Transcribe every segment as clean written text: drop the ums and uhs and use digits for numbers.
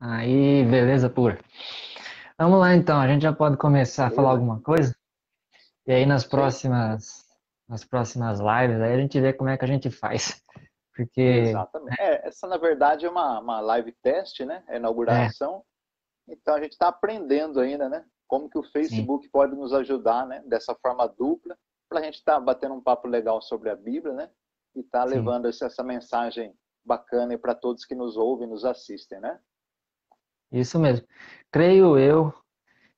Aí, beleza pura. Vamos lá então, a gente já pode começar a falar Beleza? alguma coisa? E aí nas Isso aí. próximas lives, aí a gente vê como é que a gente faz. Porque, Exatamente. Essa na verdade é uma live teste, né? É a é, inauguração. Então a gente está aprendendo ainda, né? Como que o sim, Facebook pode nos ajudar, né? Dessa forma dupla, para a gente estar batendo um papo legal sobre a Bíblia, né? E estar sim, levando essa mensagem bacana para todos que nos ouvem, nos assistem, né? isso mesmo. Creio eu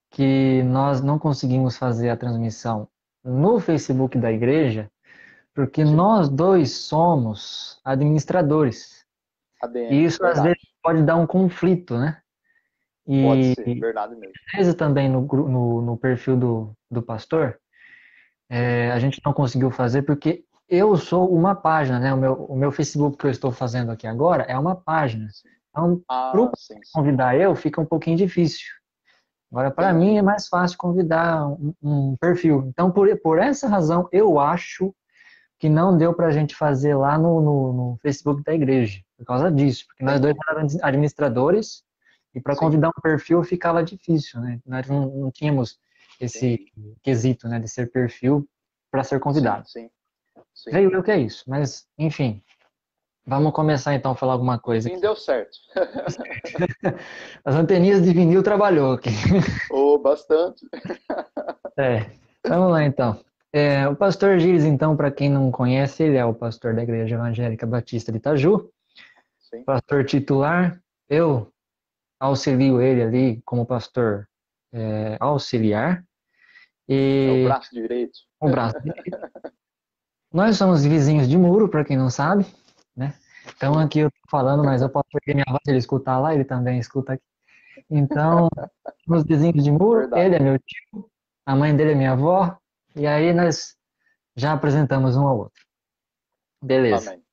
que nós não conseguimos fazer a transmissão no Facebook da igreja, porque Sim. nós dois somos administradores. E ADM, isso às vezes verdade. pode dar um conflito, né? Pode E ser, verdade mesmo. às vezes também no perfil do pastor. Sim. A gente não conseguiu fazer porque eu sou uma página, né? O meu Facebook que eu estou fazendo aqui agora é uma página. Sim. Então, para Ah, sim, sim. convidar eu, fica um pouquinho difícil. Agora, para mim, é Entendi. mais fácil convidar um perfil. Então, por essa razão, eu acho que não deu para a gente fazer lá no Facebook da igreja. Por causa disso. Porque nós dois Entendi. éramos administradores e para Sim. convidar um perfil ficava difícil, né? Nós não tínhamos esse Entendi. quesito, né, de ser perfil para ser Sim, convidado. sim, sim. Creio eu que é isso, mas enfim, vamos começar então a falar alguma No coisa fim aqui. deu certo. As anteninhas de vinil trabalhou aqui. Oh, bastante. É, vamos lá então. O pastor Gires, então, para quem não conhece, ele é o pastor da Igreja Evangélica Batista de Itaju, Sim. pastor titular. Eu auxilio ele ali como pastor auxiliar É o e braço direito. o braço. Nós somos vizinhos de muro, para quem não sabe, né? Então Sim, aqui eu tô falando, mas eu posso perder minha voz, ele escutar lá, ele também escuta aqui. Então, somos vizinhos de muro, ele verdade. é meu tio, a mãe dele é minha avó, e aí nós já apresentamos um ao outro. Beleza. Amém.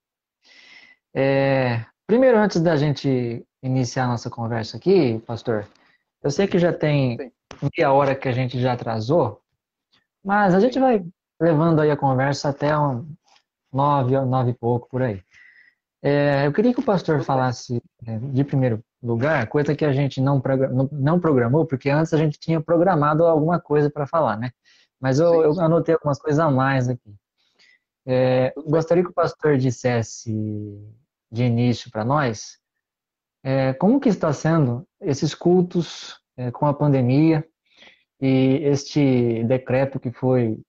Primeiro, antes da gente iniciar a nossa conversa aqui, pastor, eu sei que já tem Sim, meia hora que a gente já atrasou, mas a gente sim. vai levando aí a conversa até nove, nove e pouco por aí. Eu queria que o pastor Tudo bem. falasse, de primeiro lugar, coisa que a gente não programou, porque antes a gente tinha programado alguma coisa para falar, né? Mas eu, Sim, eu sim. anotei algumas coisas a mais aqui. Tudo bem. Gostaria que o pastor dissesse de início para nós, como que está sendo esses cultos, com a pandemia e este decreto que foi,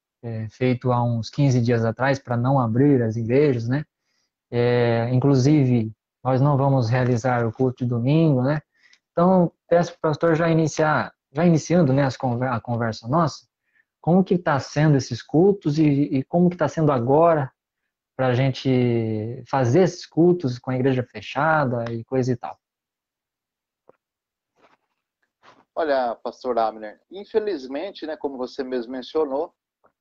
feito há uns 15 dias atrás para não abrir as igrejas, né? Sim. Inclusive, nós não vamos realizar o culto de domingo, né? Então, peço para o pastor já iniciando, né, a conversa nossa, como que está sendo esses cultos e como que está sendo agora para a gente fazer esses cultos com a igreja fechada e coisa e tal. Olha, pastor Abner, infelizmente, né, como você mesmo mencionou,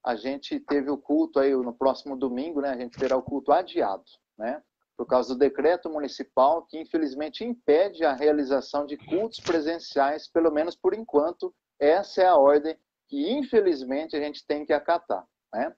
a gente teve o culto aí no próximo domingo, né? A gente terá o culto adiado, né? Por causa do decreto municipal que infelizmente impede a realização de cultos presenciais, pelo menos por enquanto. Essa é a ordem que infelizmente a gente tem que acatar, né?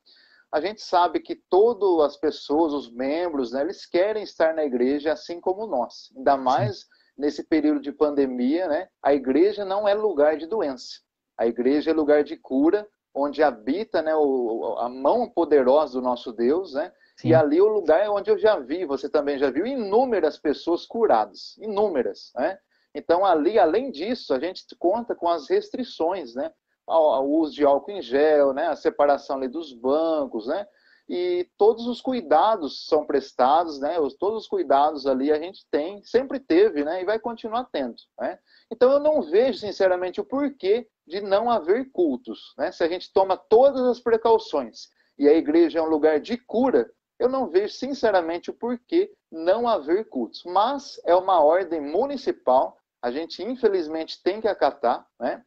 A gente sabe que todas as pessoas, os membros, né, eles querem estar na igreja assim como nós. Ainda Sim, mais nesse período de pandemia, né? A igreja não é lugar de doença. A igreja é lugar de cura, onde habita, né, a mão poderosa do nosso Deus, né? E sim, ali é o lugar onde eu já vi, você também já viu, inúmeras pessoas curadas, inúmeras, né? Então ali, além disso, a gente conta com as restrições, né? O uso de álcool em gel, né? A separação ali dos bancos, né? E todos os cuidados são prestados, né? Todos os cuidados ali a gente tem, sempre teve, né? E vai continuar tendo, né? Então eu não vejo, sinceramente, o porquê de não haver cultos, né? Se a gente toma todas as precauções e a igreja é um lugar de cura, eu não vejo, sinceramente, o porquê não haver cultos. Mas é uma ordem municipal, a gente infelizmente tem que acatar, né?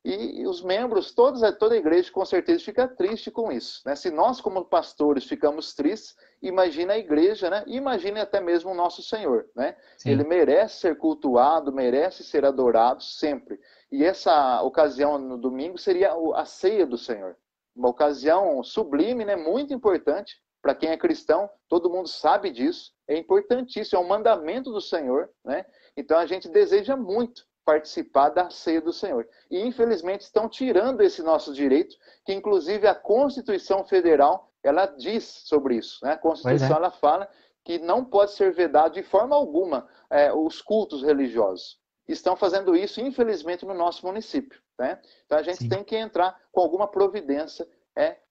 E os membros, toda a igreja com certeza fica triste com isso, né? Se nós como pastores ficamos tristes, imagina a igreja, né? Imagine até mesmo o nosso Senhor, né? Ele sim. merece ser cultuado, merece ser adorado sempre. E essa ocasião no domingo seria a ceia do Senhor, uma ocasião sublime, né? Muito importante, Para quem é cristão, todo mundo sabe disso, é importantíssimo, é um mandamento do Senhor, né? Então a gente deseja muito participar da ceia do Senhor. E infelizmente estão tirando esse nosso direito, que inclusive a Constituição Federal, ela diz sobre isso, né? A Pois Constituição é. ela fala que não pode ser vedado de forma alguma os cultos religiosos. Estão fazendo isso, infelizmente, no nosso município, né? Então a gente Sim. tem que entrar com alguma providência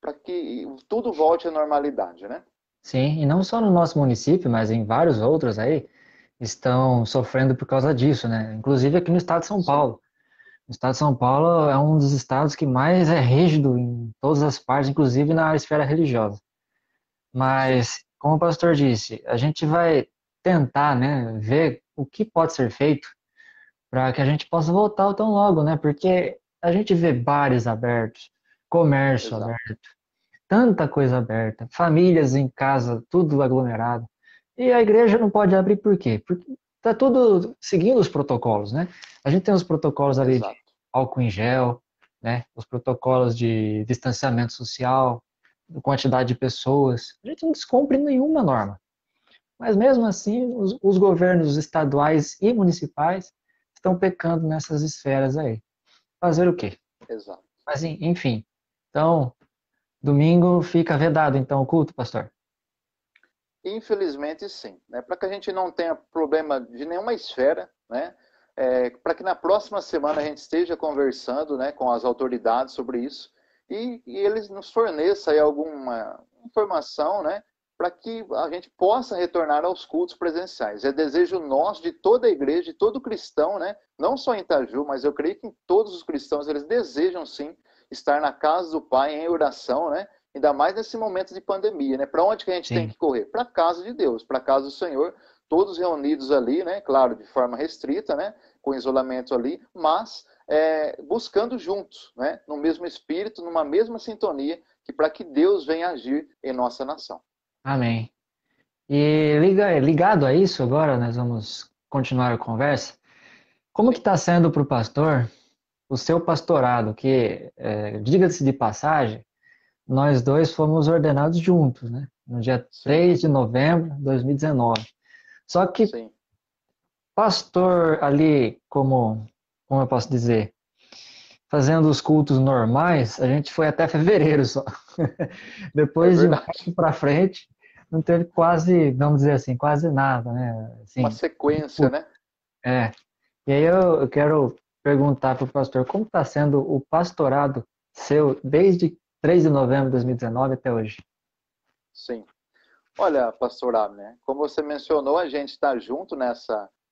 para que tudo volte à normalidade, né? Sim, e não só no nosso município, mas em vários outros aí estão sofrendo por causa disso, né? Inclusive aqui no estado de São Sim, Paulo. O estado de São Paulo é um dos estados que mais é rígido em todas as partes, inclusive na esfera religiosa. sim, Mas, como o pastor disse, a gente vai tentar, né, ver o que pode ser feito para que a gente possa voltar o tão logo, né? Porque a gente vê bares abertos, comércio exato. aberto, tanta coisa aberta, famílias em casa, tudo aglomerado. E a igreja não pode abrir por quê? Porque está tudo seguindo os protocolos, né? A gente tem os protocolos ali de Exato. álcool em gel, né? Os protocolos de distanciamento social, quantidade de pessoas. A gente não descumpre nenhuma norma. Mas mesmo assim, os governos estaduais e municipais estão pecando nessas esferas aí. Fazer o quê? Exato. Mas enfim. Então, domingo fica vedado então o culto, pastor. Infelizmente, sim. Né? Para que a gente não tenha problema de nenhuma esfera, né? Para que na próxima semana a gente esteja conversando, né, com as autoridades sobre isso e eles nos forneçam aí alguma informação, né, para que a gente possa retornar aos cultos presenciais. É desejo nosso, de toda a igreja, de todo cristão, né, não só em Itaju, mas eu creio que em todos os cristãos, eles desejam sim estar na casa do Pai em oração, né, ainda mais nesse momento de pandemia, né? Para onde que a gente tem Sim, que correr? Para a casa de Deus, para a casa do Senhor, todos reunidos ali, né? Claro, de forma restrita, né? Com isolamento ali, mas buscando juntos, né? No mesmo espírito, numa mesma sintonia, que para que Deus venha agir em nossa nação. amém. E ligado a isso, agora nós vamos continuar a conversa. Como que Sim, está sendo para o pastor o seu pastorado? Que, diga-se de passagem, nós dois fomos ordenados juntos, né? No dia sim, 3 de novembro de 2019. Só que sim, pastor ali, como eu posso dizer, fazendo os cultos normais, a gente foi até fevereiro só. é Depois de verdade. março para frente, não teve quase, vamos dizer assim, quase nada, né? Uma Assim, sequência, né? é. E aí eu quero perguntar para o pastor, como está sendo o pastorado seu desde 3 de novembro de 2019 até hoje? Sim. Olha, pastor Abner, como você mencionou, a gente está junto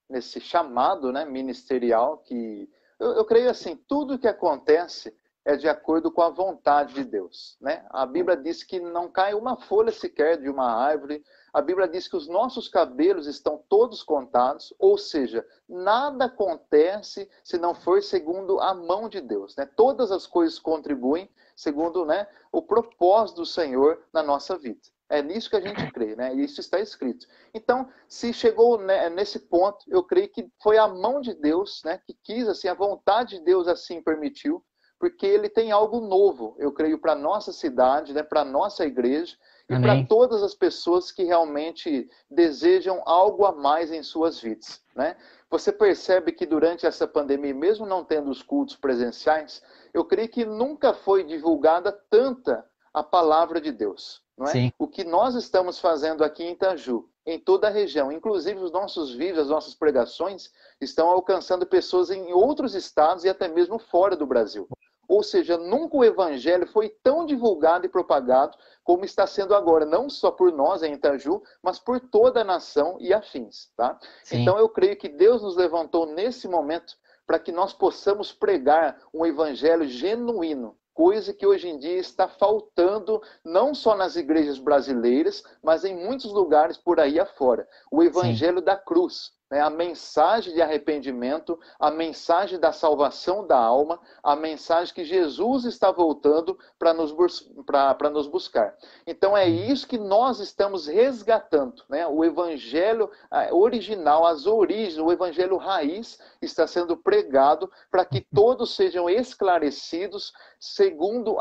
nesse chamado, né, ministerial que eu creio assim, tudo que acontece é de acordo com a vontade de Deus, né? A Bíblia diz que não cai uma folha sequer de uma árvore. A Bíblia diz que os nossos cabelos estão todos contados, ou seja, nada acontece se não for segundo a mão de Deus, né? Todas as coisas contribuem segundo, né, o propósito do Senhor na nossa vida. É nisso que a gente crê, né? E isso está escrito. Então, se chegou nesse ponto, eu creio que foi a mão de Deus, né, que quis, assim, a vontade de Deus assim permitiu, porque ele tem algo novo, eu creio, para a nossa cidade, né, para a nossa igreja e para Amém. todas as pessoas que realmente desejam algo a mais em suas vidas, né? Você percebe que durante essa pandemia, mesmo não tendo os cultos presenciais, eu creio que nunca foi divulgada tanta a palavra de Deus, não é? Sim, O que nós estamos fazendo aqui em Itaju, em toda a região, inclusive os nossos vídeos, as nossas pregações, estão alcançando pessoas em outros estados e até mesmo fora do Brasil. Ou seja, nunca o evangelho foi tão divulgado e propagado como está sendo agora, não só por nós em Itaju, mas por toda a nação e afins, tá? sim, Então eu creio que Deus nos levantou nesse momento para que nós possamos pregar um evangelho genuíno, coisa que hoje em dia está faltando não só nas igrejas brasileiras, mas em muitos lugares por aí afora. O sim. evangelho da cruz, né? A mensagem de arrependimento, a mensagem da salvação da alma, a mensagem que Jesus está voltando para nos buscar. Então é isso que nós estamos resgatando, né? O evangelho original, as origens, o evangelho raiz está sendo pregado para que todos sejam esclarecidos segundo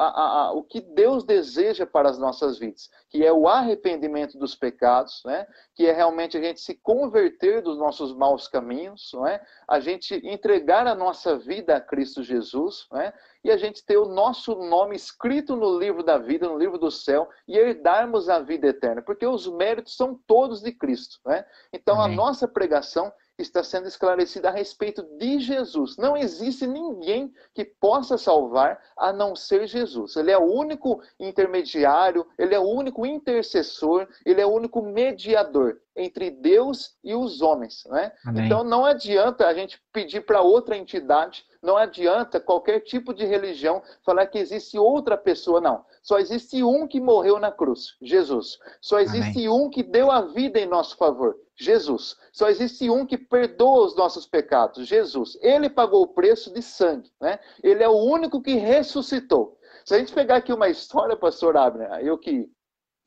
o que Deus deseja para as nossas vidas. que é o arrependimento dos pecados, né? Que é realmente a gente se converter dos nossos maus caminhos, não é? A gente entregar a nossa vida a Cristo Jesus, né? E a gente ter o nosso nome escrito no livro da vida, no livro do céu, e herdarmos a vida eterna, porque os méritos são todos de Cristo, né? Então a Amém. nossa pregação está sendo esclarecida a respeito de Jesus. Não existe ninguém que possa salvar a não ser Jesus. Ele é o único intermediário, ele é o único intercessor, ele é o único mediador entre Deus e os homens, né? Então Amém. não adianta a gente pedir para outra entidade, não adianta qualquer tipo de religião falar que existe outra pessoa, não. Só existe um que morreu na cruz, Jesus. Só Amém. existe um que deu a vida em nosso favor, Jesus. Só existe um que perdoa os nossos pecados, Jesus. Ele pagou o preço de sangue, né? Ele é o único que ressuscitou. Se a gente pegar aqui uma história, pastor Abner, eu que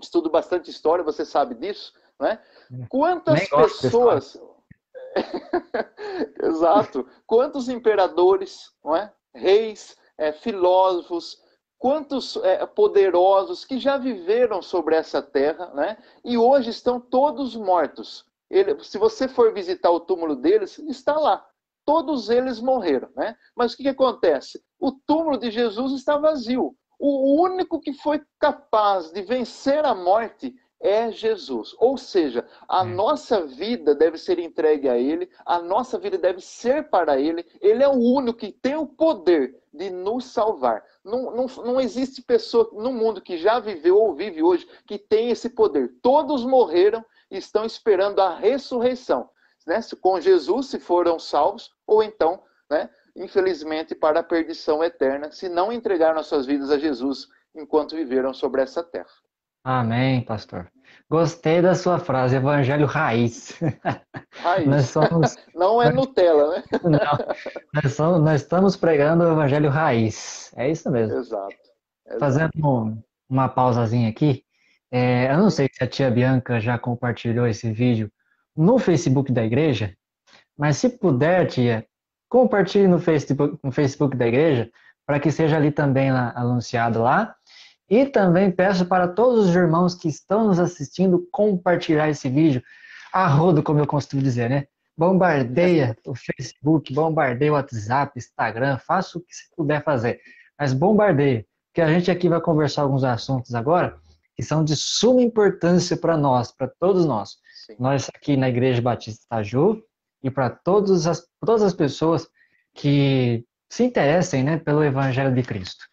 estudo bastante história, você sabe disso, né? Nem Quantas gosto de história. pessoas... Exato. Quantos imperadores, não é? Reis, filósofos, quantos poderosos que já viveram sobre essa terra, né? E hoje estão todos mortos. Se você for visitar o túmulo deles, está lá. Todos eles morreram, né? Mas o que acontece? O túmulo de Jesus está vazio. O único que foi capaz de vencer a morte é Jesus. Ou seja, a É. nossa vida deve ser entregue a Ele, a nossa vida deve ser para Ele. Ele é o único que tem o poder de nos salvar. Não existe pessoa no mundo que já viveu ou vive hoje que tem esse poder. Todos morreram e estão esperando a ressurreição. Né? Com Jesus, se foram salvos, ou então, né, infelizmente, para a perdição eterna, se não entregaram as suas vidas a Jesus enquanto viveram sobre essa terra. Amém, pastor. Gostei da sua frase, evangelho raiz. Nós Raiz. somos, Não é Nutella, né? não, nós estamos pregando o evangelho raiz. É isso mesmo. Exato. Exato. Fazendo uma pausazinha aqui, eu não Sim. sei se a tia Bianca já compartilhou esse vídeo no Facebook da igreja, mas se puder, tia, compartilhe no Facebook da igreja, para que seja ali também anunciado lá. E também peço para todos os irmãos que estão nos assistindo compartilhar esse vídeo a rodo, como eu costumo dizer, né? Bombardeia o Facebook, bombardeia o WhatsApp, Instagram, faça o que você puder fazer, mas bombardeia, porque a gente aqui vai conversar alguns assuntos agora que são de suma importância para nós, para todos nós. Sim. Nós aqui na Igreja Batista Itaju e para todas as pessoas que se interessem, né, pelo Evangelho de Cristo.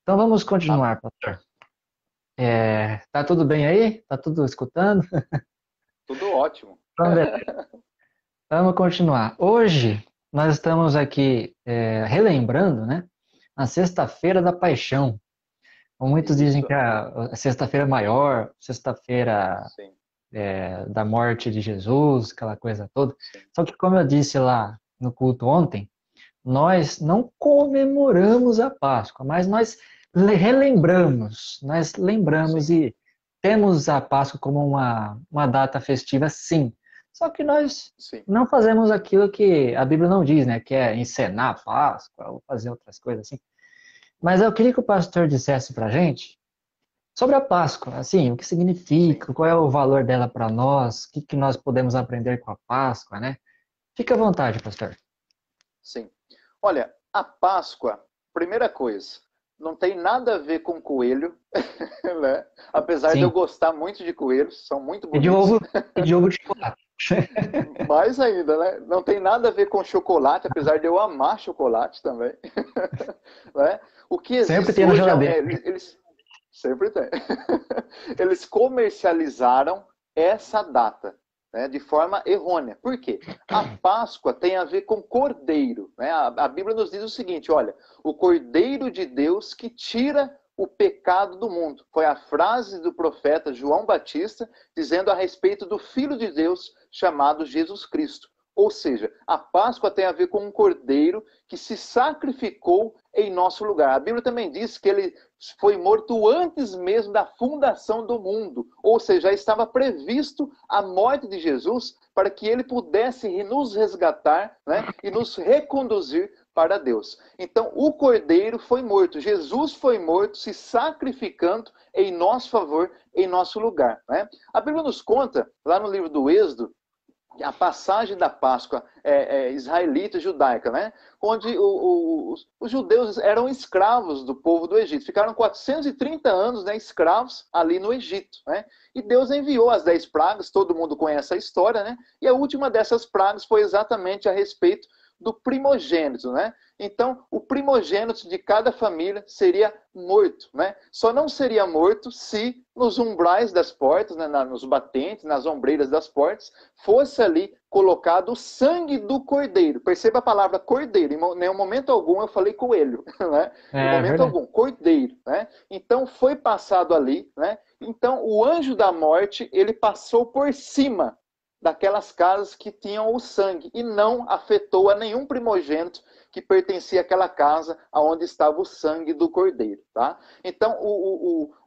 Então vamos Amém. continuar, pastor. Tá tudo bem aí? Tá tudo escutando? Tudo ótimo. Então, beleza. Vamos continuar. Hoje nós estamos aqui relembrando, né, a Sexta-feira da Paixão. Muitos dizem que Isso. a Sexta-feira maior, Sexta-feira Sim. da morte de Jesus, aquela coisa toda. Sim. Só que, como eu disse lá no culto ontem, nós não comemoramos a Páscoa, mas nós relembramos, nós lembramos Sim. e temos a Páscoa como uma data festiva, sim. Só que nós Sim. não fazemos aquilo que a Bíblia não diz, né? Que é encenar a Páscoa ou fazer outras coisas assim. Mas eu queria que o pastor dissesse para a gente sobre a Páscoa, assim, o que Sim. significa, qual é o valor dela para nós, o que nós podemos aprender com a Páscoa, né? Fique à vontade, pastor. Sim. Olha, a Páscoa, primeira coisa, não tem nada a ver com coelho, né? Apesar de eu Sim. gostar muito de coelhos, são muito E de bonitos. ovo, e de ovo de chocolate. Mais ainda, né? Não tem nada a ver com chocolate, apesar de eu amar chocolate também. Né? O que Sempre existe tem na hoje, geladeira. eles sempre tem. Eles comercializaram essa data, né, de forma errônea. Por quê? A Páscoa tem a ver com cordeiro. Né? A Bíblia nos diz o seguinte, olha, o cordeiro de Deus que tira o pecado do mundo. Foi a frase do profeta João Batista dizendo a respeito do Filho de Deus chamado Jesus Cristo. Ou seja, a Páscoa tem a ver com um cordeiro que se sacrificou em nosso lugar. A Bíblia também diz que ele foi morto antes mesmo da fundação do mundo. Ou seja, já estava previsto a morte de Jesus para que ele pudesse nos resgatar, né, e nos reconduzir para Deus. Então, o Cordeiro foi morto, Jesus foi morto, se sacrificando em nosso favor, em nosso lugar, né? A Bíblia nos conta, lá no livro do Êxodo, a passagem da Páscoa israelita e judaica, né? Onde os judeus eram escravos do povo do Egito. Ficaram 430 anos, né, escravos ali no Egito, né? E Deus enviou as 10 pragas, todo mundo conhece a história, né? E a última dessas pragas foi exatamente a respeito do primogênito, né? Então, o primogênito de cada família seria morto, né? Só não seria morto se nos umbrais das portas, né, nos batentes, nas ombreiras das portas, fosse ali colocado o sangue do cordeiro. Perceba a palavra cordeiro. Em nenhum momento algum eu falei coelho, né? Em É momento verdade. algum, cordeiro, né? Então, foi passado ali, né? Então, o anjo da morte, ele passou por cima daquelas casas que tinham o sangue e não afetou a nenhum primogênito que pertencia àquela casa onde estava o sangue do cordeiro, tá? Então,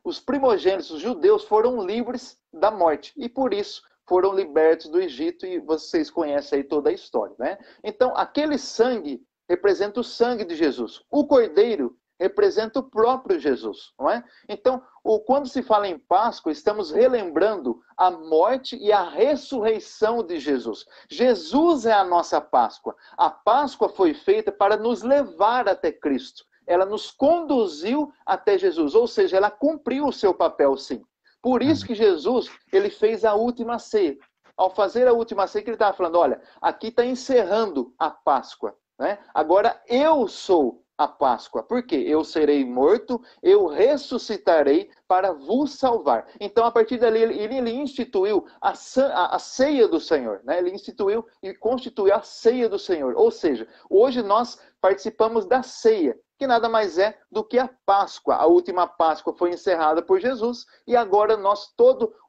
os primogênitos os judeus foram livres da morte e por isso foram libertos do Egito e vocês conhecem aí toda a história, né? Então, aquele sangue representa o sangue de Jesus. O cordeiro representa o próprio Jesus, não é? Então, quando se fala em Páscoa, estamos relembrando a morte e a ressurreição de Jesus. Jesus é a nossa Páscoa. A Páscoa foi feita para nos levar até Cristo. Ela nos conduziu até Jesus, ou seja, ela cumpriu o seu papel, sim. Por isso que Jesus, ele fez a última ceia. Ao fazer a última ceia, ele estava falando, olha, aqui está encerrando a Páscoa, né? Agora eu sou a Páscoa, porque eu serei morto, eu ressuscitarei para vos salvar. Então, a partir dali, ele instituiu a ceia do Senhor, né? Ele instituiu e constituiu a ceia do Senhor. Ou seja, hoje nós participamos da ceia, que nada mais é do que a Páscoa. A última Páscoa foi encerrada por Jesus e agora nós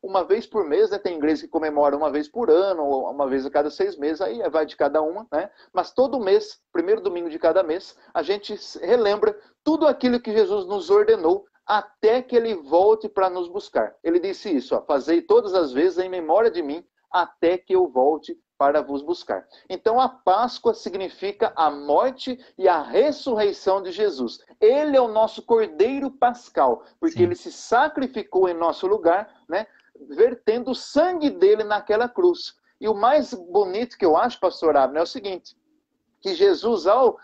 uma vez por mês, né? Tem igrejas que comemoram uma vez por ano, ou uma vez a cada 6 meses, aí vai de cada uma, né? Mas todo mês, primeiro domingo de cada mês, a gente relembra tudo aquilo que Jesus nos ordenou até que ele volte para nos buscar. Ele disse isso, ó, fazei todas as vezes em memória de mim, até que eu volte para vos buscar. Então a Páscoa significa a morte e a ressurreição de Jesus. Ele é o nosso Cordeiro Pascal, porque Sim. ele se sacrificou em nosso lugar, né, vertendo o sangue dele naquela cruz. E o mais bonito que eu acho, pastor Abner, é o seguinte, que Jesus, ao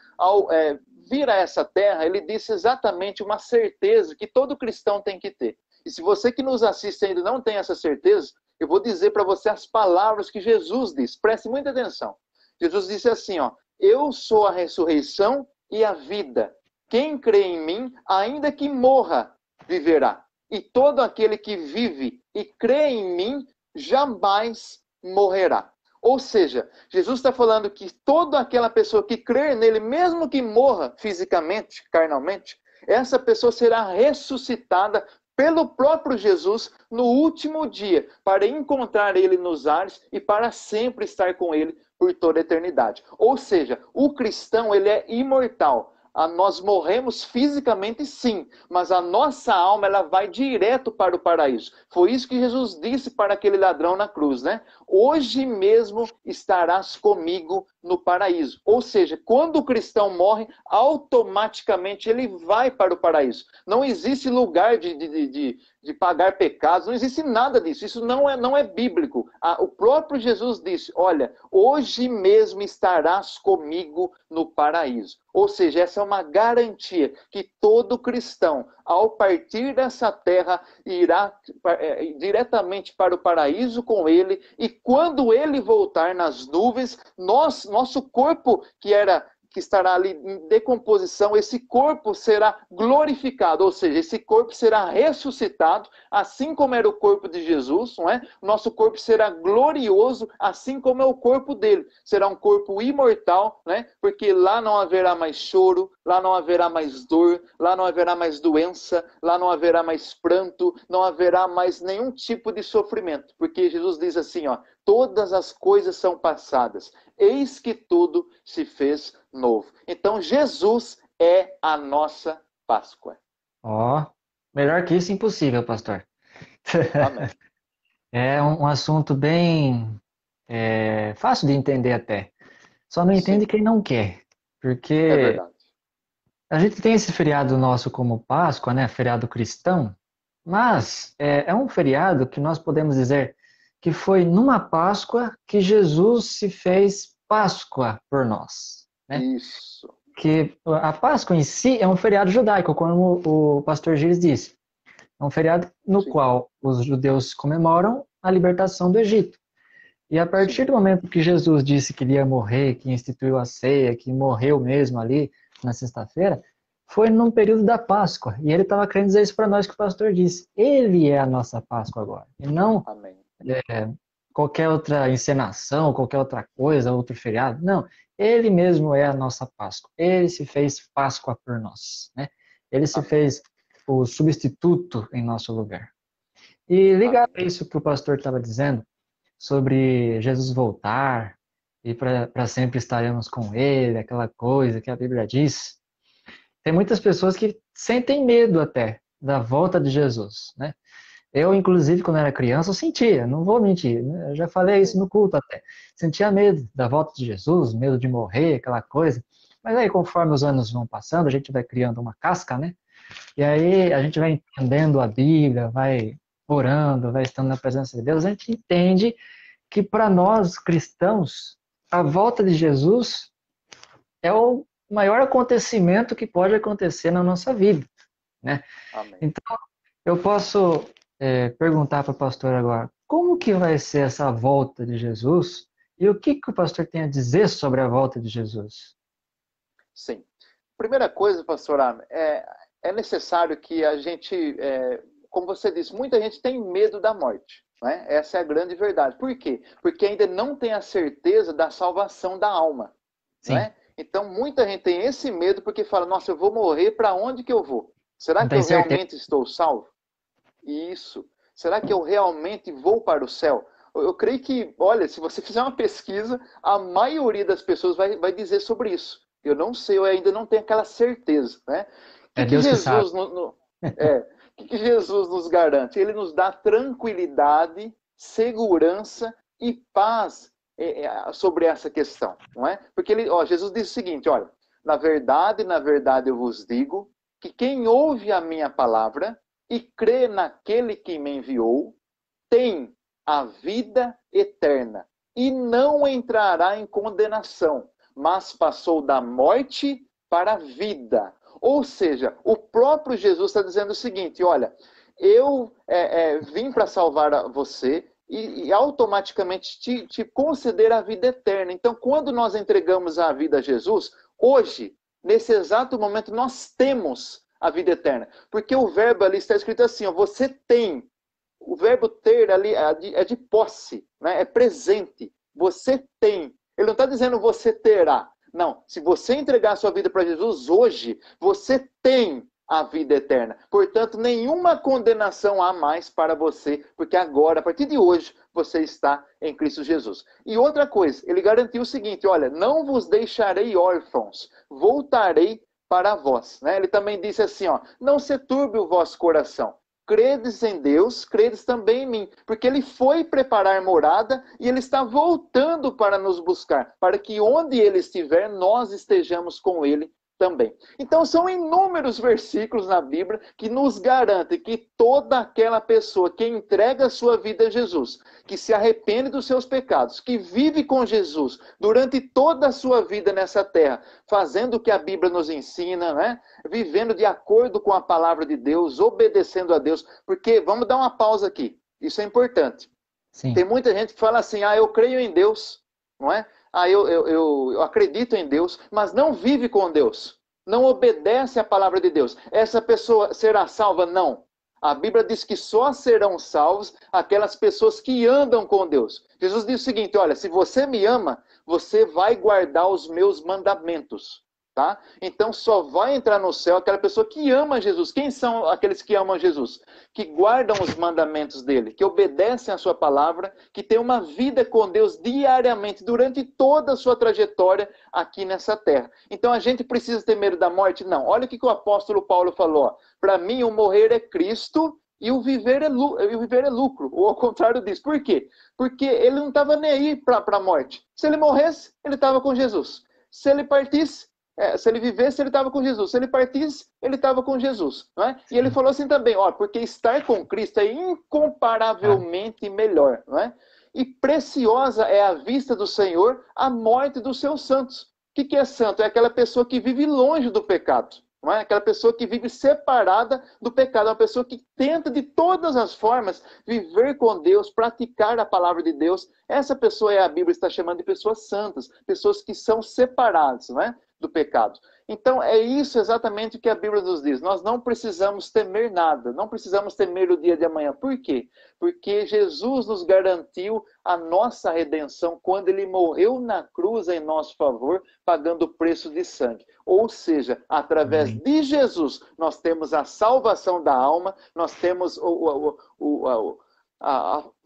vir a essa terra, ele disse exatamente uma certeza que todo cristão tem que ter. E se você que nos assiste ainda não tem essa certeza, eu vou dizer para você as palavras que Jesus disse. Preste muita atenção. Jesus disse assim, ó, eu sou a ressurreição e a vida. Quem crê em mim, ainda que morra, viverá. E todo aquele que vive e crê em mim, jamais morrerá. Ou seja, Jesus está falando que toda aquela pessoa que crer nele, mesmo que morra fisicamente, carnalmente, essa pessoa será ressuscitada pelo próprio Jesus no último dia, para encontrar ele nos ares e para sempre estar com ele por toda a eternidade. Ou seja, o cristão, ele é imortal. Nós morremos fisicamente, sim, mas a nossa alma, ela vai direto para o paraíso. Foi isso que Jesus disse para aquele ladrão na cruz, né? Hoje mesmo estarás comigo no paraíso. Ou seja, quando o cristão morre, automaticamente ele vai para o paraíso. Não existe lugar de pagar pecados, não existe nada disso. Isso não é bíblico. O próprio Jesus disse, olha, hoje mesmo estarás comigo no paraíso. Ou seja, essa é uma garantia que todo cristão, ao partir dessa terra, irá diretamente para o paraíso com ele, e quando ele voltar nas nuvens, nosso corpo que estará ali em decomposição, esse corpo será glorificado, ou seja, esse corpo será ressuscitado, assim como era o corpo de Jesus, não é? Nosso corpo será glorioso, assim como é o corpo dele. Será um corpo imortal, né? Porque lá não haverá mais choro, lá não haverá mais dor, lá não haverá mais doença, lá não haverá mais pranto, não haverá mais nenhum tipo de sofrimento. Porque Jesus diz assim, ó, todas as coisas são passadas, eis que tudo se fez novo. Então Jesus é a nossa Páscoa. Ó, melhor que isso, impossível, pastor. Amém. É um assunto bem É fácil de entender até. Só não entende Sim, quem não quer. é Porque verdade. a gente tem esse feriado nosso como Páscoa, né? Feriado cristão. Mas é um feriado que nós podemos dizer que foi numa Páscoa que Jesus se fez Páscoa por nós, né? Isso. Que a Páscoa em si é um feriado judaico, como o pastor Gilles disse. É um feriado no Sim, qual os judeus comemoram a libertação do Egito. E a partir sim, do momento que Jesus disse que ele ia morrer, que instituiu a ceia, que morreu mesmo ali na sexta-feira, foi num período da Páscoa. E ele estava querendo dizer isso para nós que o pastor disse. Ele é a nossa Páscoa agora. E não amém. qualquer outra encenação, qualquer outra coisa, outro feriado. Não. Ele mesmo é a nossa Páscoa. Ele se fez Páscoa por nós, né? Ele se Amém. fez o substituto em nosso lugar. E ligado a Amém. isso que o pastor estava dizendo, sobre Jesus voltar e para sempre estaremos com Ele, aquela coisa que a Bíblia diz. Tem muitas pessoas que sentem medo até da volta de Jesus, né? Eu, inclusive, quando era criança, eu sentia, não vou mentir, né? Eu já falei isso Sim, no culto até. Sentia medo da volta de Jesus, medo de morrer, aquela coisa. Mas aí, conforme os anos vão passando, a gente vai criando uma casca, né? E aí a gente vai entendendo a Bíblia, vai orando, vai estando na presença de Deus, a gente entende que para nós cristãos, a volta de Jesus é o maior acontecimento que pode acontecer na nossa vida, né? amém. Então, eu posso perguntar para o pastor agora, como que vai ser essa volta de Jesus e o que que o pastor tem a dizer sobre a volta de Jesus? Sim. Primeira coisa, pastor Armin, é necessário que a gente, como você disse, muita gente tem medo da morte. Né? Essa é a grande verdade. Por quê? Porque ainda não tem a certeza da salvação da alma. Não Sim, é? Então, muita gente tem esse medo porque fala, nossa, eu vou morrer, para onde que eu vou? Será não que tem eu certeza. realmente estou salvo? Isso. Será que eu realmente vou para o céu? Eu creio que, olha, se você fizer uma pesquisa, a maioria das pessoas vai dizer sobre isso. Eu não sei, eu ainda não tenho aquela certeza, né? O que, É que Deus que sabe. Jesus o que, que Jesus nos garante? Ele nos dá tranquilidade, segurança e paz sobre essa questão, não é? Porque Jesus diz o seguinte, olha, na verdade eu vos digo que quem ouve a minha palavra e crê naquele que me enviou, tem a vida eterna e não entrará em condenação, mas passou da morte para a vida. Ou seja, o próprio Jesus está dizendo o seguinte: olha, eu vim para salvar você e automaticamente te conceder a vida eterna. Então, quando nós entregamos a vida a Jesus, hoje, nesse exato momento, nós temos a vida eterna. Porque o verbo ali está escrito assim: ó, você tem. O verbo ter ali é de posse, né? É presente. Você tem. Ele não está dizendo você terá. Não. Se você entregar a sua vida para Jesus hoje, você tem a vida eterna. Portanto, nenhuma condenação há mais para você, porque agora, a partir de hoje, você está em Cristo Jesus. E outra coisa, ele garantiu o seguinte: olha, não vos deixarei órfãos, voltarei para vós. Né? Ele também disse assim: ó, não se turbe o vosso coração. Credes em Deus, credes também em mim, porque ele foi preparar morada e ele está voltando para nos buscar, para que onde ele estiver, nós estejamos com ele também. Então são inúmeros versículos na Bíblia que nos garantem que toda aquela pessoa que entrega a sua vida a Jesus, que se arrepende dos seus pecados, que vive com Jesus durante toda a sua vida nessa terra, fazendo o que a Bíblia nos ensina, né? Vivendo de acordo com a palavra de Deus, obedecendo a Deus, porque vamos dar uma pausa aqui, isso é importante. Sim, Tem muita gente que fala assim, eu creio em Deus, não é? Eu acredito em Deus, mas não vive com Deus. Não obedece à palavra de Deus. Essa pessoa será salva? Não. A Bíblia diz que só serão salvos aquelas pessoas que andam com Deus. Jesus diz o seguinte, olha, se você me ama, você vai guardar os meus mandamentos. Tá? Então só vai entrar no céu aquela pessoa que ama Jesus. Quem são aqueles que amam Jesus? Que guardam os mandamentos dele, que obedecem a sua palavra, que tem uma vida com Deus diariamente, durante toda a sua trajetória aqui nessa terra. Então a gente precisa ter medo da morte? Não. Olha o que o apóstolo Paulo falou. Para mim o morrer é Cristo E o viver é lucro, ou ao contrário disso. Por quê? Porque ele não estava nem aí para a morte. Se ele morresse, ele estava com Jesus. Se ele partisse, se ele vivesse, ele estava com Jesus. Se ele partisse, ele estava com Jesus. Não é? E ele falou assim também, ó, porque estar com Cristo é incomparavelmente melhor. Não é? E preciosa é a vista do Senhor a morte dos seus santos. O que é santo? É aquela pessoa que vive longe do pecado. Não é? Aquela pessoa que vive separada do pecado. É uma pessoa que tenta de todas as formas viver com Deus, praticar a palavra de Deus. Essa pessoa a Bíblia está chamando de pessoas santas. Pessoas que são separadas, não é? Do pecado. Então é isso exatamente o que a Bíblia nos diz. Nós não precisamos temer nada. Não precisamos temer o dia de amanhã. Por quê? Porque Jesus nos garantiu a nossa redenção quando ele morreu na cruz em nosso favor, pagando o preço de sangue. Ou seja, através de Jesus, nós temos a salvação da alma, nós temos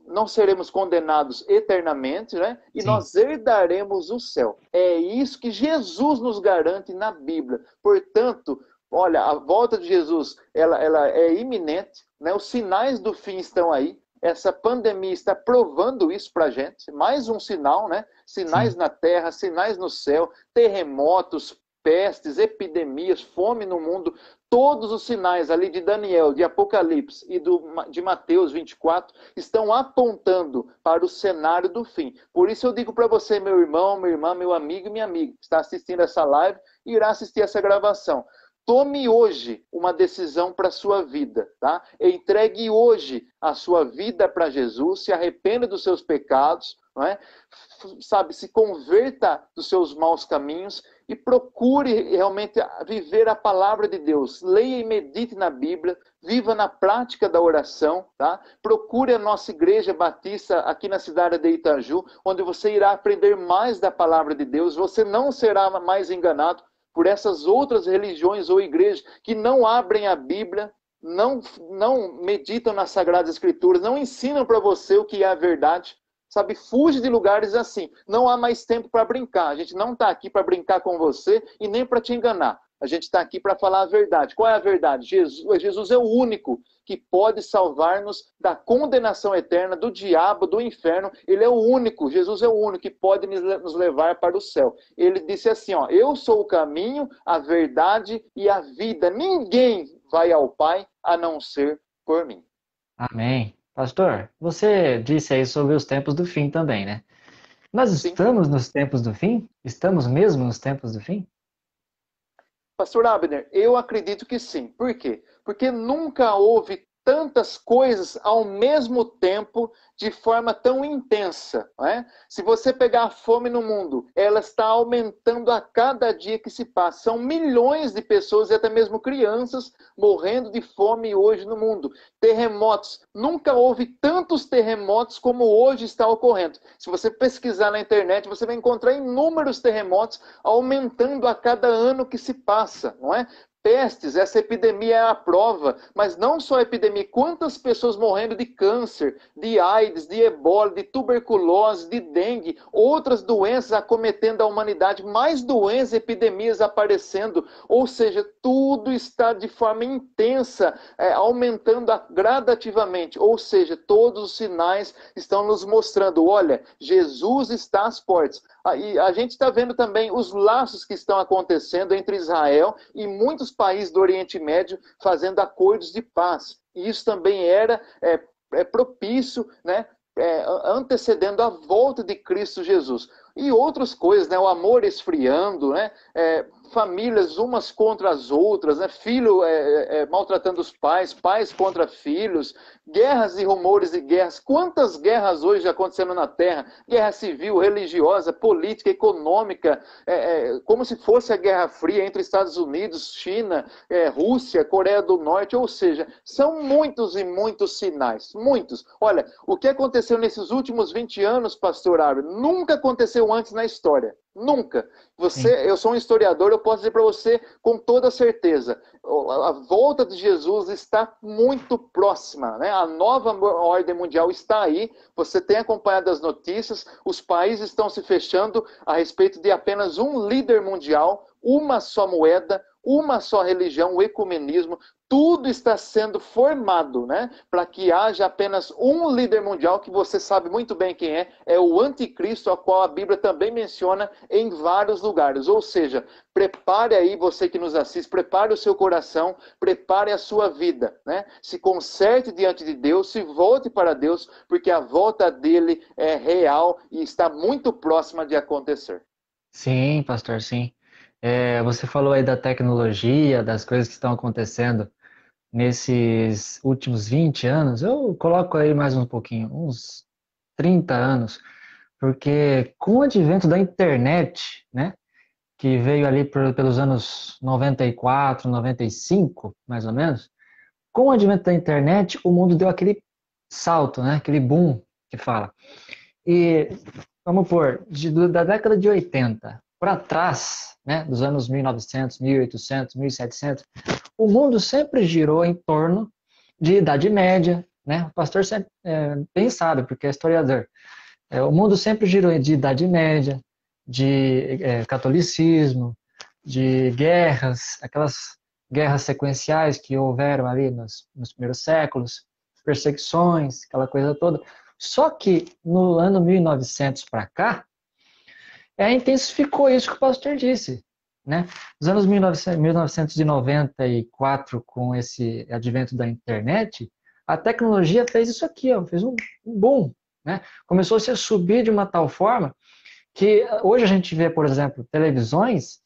não seremos condenados eternamente, né? E sim, nós herdaremos o céu. É isso que Jesus nos garante na Bíblia. Portanto, olha, a volta de Jesus, ela é iminente, né? Os sinais do fim estão aí. Essa pandemia está provando isso para a gente. Mais um sinal, né? Sinais sim, na terra, sinais no céu, terremotos, pestes, epidemias, fome no mundo. Todos os sinais ali de Daniel, de Apocalipse e de Mateus 24 estão apontando para o cenário do fim. Por isso eu digo para você, meu irmão, minha irmã, meu amigo e minha amiga, que está assistindo essa live e irá assistir essa gravação. Tome hoje uma decisão para a sua vida, tá? Entregue hoje a sua vida para Jesus, se arrependa dos seus pecados, não é? Sabe, se converta dos seus maus caminhos e procure realmente viver a palavra de Deus. Leia e medite na Bíblia, viva na prática da oração, tá? Procure a nossa igreja batista aqui na cidade de Itaju, onde você irá aprender mais da palavra de Deus. Você não será mais enganado por essas outras religiões ou igrejas que não abrem a Bíblia, não meditam nas Sagradas Escrituras, não ensinam para você o que é a verdade. Sabe, fuge de lugares assim. Não há mais tempo para brincar. A gente não está aqui para brincar com você e nem para te enganar. A gente está aqui para falar a verdade. Qual é a verdade? Jesus é o único que pode salvar-nos da condenação eterna, do diabo, do inferno. Ele é o único, Jesus é o único que pode nos levar para o céu. Ele disse assim, ó, eu sou o caminho, a verdade e a vida. Ninguém vai ao Pai a não ser por mim. Amém. Pastor, você disse aí sobre os tempos do fim também, né? Nós estamos nos tempos do fim? Estamos mesmo nos tempos do fim? Pastor Abner, eu acredito que sim. Por quê? Porque nunca houve tantas coisas ao mesmo tempo de forma tão intensa. Não é? Se você pegar a fome no mundo, ela está aumentando a cada dia que se passa. São milhões de pessoas e até mesmo crianças morrendo de fome hoje no mundo. Terremotos. Nunca houve tantos terremotos como hoje está ocorrendo. Se você pesquisar na internet, você vai encontrar inúmeros terremotos aumentando a cada ano que se passa. Não é? Pestes, essa epidemia é a prova, mas não só a epidemia, quantas pessoas morrendo de câncer, de AIDS, de ebola, de tuberculose, de dengue, outras doenças acometendo a humanidade, mais doenças e epidemias aparecendo, ou seja, tudo está de forma intensa, aumentando gradativamente, ou seja, todos os sinais estão nos mostrando, olha, Jesus está às portas. E a gente está vendo também os laços que estão acontecendo entre Israel e muitos países do Oriente Médio fazendo acordos de paz. E isso também era propício, né, antecedendo a volta de Cristo Jesus. E outras coisas, né, o amor esfriando, né, famílias umas contra as outras, né, filho maltratando os pais, pais contra filhos, guerras e rumores de guerras. Quantas guerras hoje acontecendo na Terra? Guerra civil, religiosa, política, econômica, como se fosse a Guerra Fria entre Estados Unidos, China, Rússia, Coreia do Norte, ou seja, são muitos e muitos sinais, muitos. Olha, o que aconteceu nesses últimos 20 anos, pastor Árvore, nunca aconteceu antes na história. Nunca. Eu sou um historiador, eu posso dizer para você com toda certeza, a volta de Jesus está muito próxima, né? A nova ordem mundial está aí, você tem acompanhado as notícias, os países estão se fechando a respeito de apenas um líder mundial, uma só moeda, uma só religião, o ecumenismo, tudo está sendo formado, né, para que haja apenas um líder mundial, que você sabe muito bem quem é o anticristo, a qual a Bíblia também menciona em vários lugares. Ou seja, prepare aí, você que nos assiste, prepare o seu coração, prepare a sua vida, né? Se conserte diante de Deus, se volte para Deus, porque a volta dele é real e está muito próxima de acontecer. Sim, pastor, sim. Você falou aí da tecnologia, das coisas que estão acontecendo nesses últimos 20 anos. Eu coloco aí mais um pouquinho, uns 30 anos, porque com o advento da internet, né, que veio ali pelos anos 94, 95, mais ou menos, com o advento da internet, o mundo deu aquele salto, né, aquele boom que fala. E vamos pôr, da década de 80 para trás, né, dos anos 1900, 1800, 1700, o mundo sempre girou em torno de Idade Média, né? O pastor sempre, bem sabe, porque é historiador. O mundo sempre girou de Idade Média, de catolicismo, de guerras, aquelas guerras sequenciais que houveram ali nos primeiros séculos, perseguições, aquela coisa toda. Só que no ano 1900 para cá, intensificou isso que o pastor disse, né? Nos anos 1994, com esse advento da internet, a tecnologia fez isso aqui, ó, fez um boom, né? Começou -se a subir de uma tal forma que hoje a gente vê, por exemplo, televisões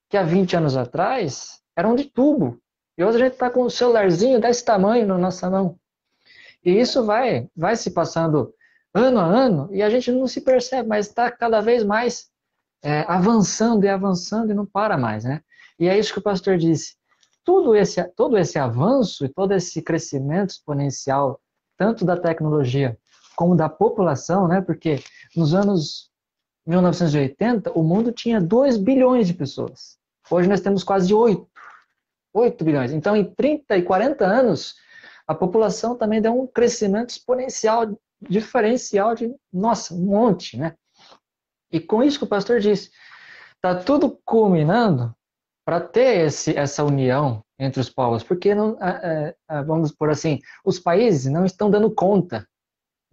que há 20 anos atrás eram de tubo. E hoje a gente está com um celularzinho desse tamanho na nossa mão. E isso vai se passando ano a ano e a gente não se percebe, mas está cada vez mais avançando e avançando e não para mais, né? E é isso que o pastor disse. Todo esse avanço e todo esse crescimento exponencial, tanto da tecnologia como da população, né? Porque nos anos 1980, o mundo tinha 2 bilhões de pessoas. Hoje nós temos quase 8 bilhões. Então, em 30 e 40 anos, a população também deu um crescimento exponencial, diferencial de, nossa, um monte, né? E com isso que o pastor disse, está tudo culminando para ter essa união entre os povos, porque, não, vamos por assim, os países não estão dando conta